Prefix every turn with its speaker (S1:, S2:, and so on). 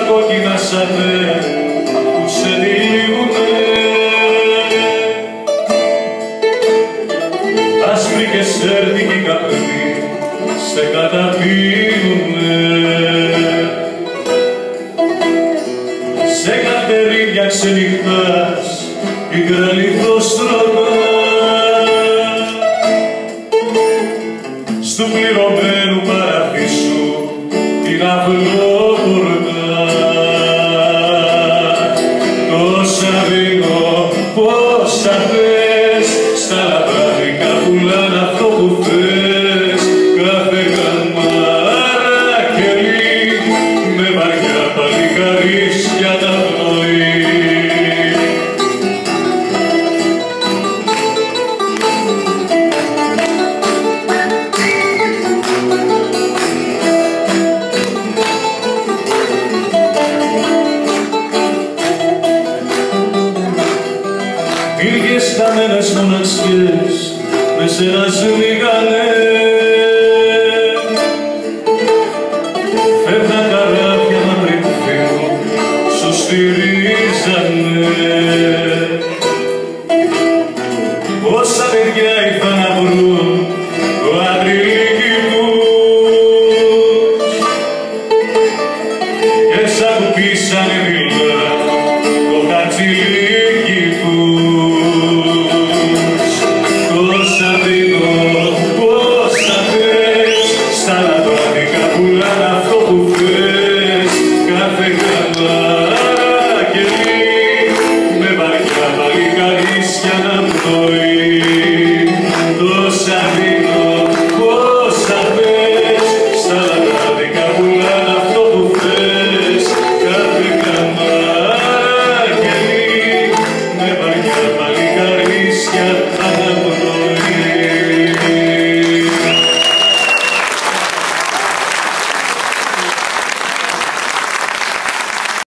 S1: κόκκινα σανέ που σε τυλίγουνε. Άσπρη και σέρτικη καπνή σε καταπίνουνε. Σε κατερίδια ξενυχτάς πικρά λιθόστρωμα στου πληρωμένου παραδείσου την αυλόπορτα. Τόσα δίνω, πόσα θες, στα λαμπάδικα πουλάνε αυτό που θες. Κάθε καμάρα κελί με βαριά παλικαρίσια τα πρωί. Ήλιες χαμένες μοναξιές με σένα σμίγανε. Φεύγαν καράβια να πριν φύγουν, σου στηρίζανε.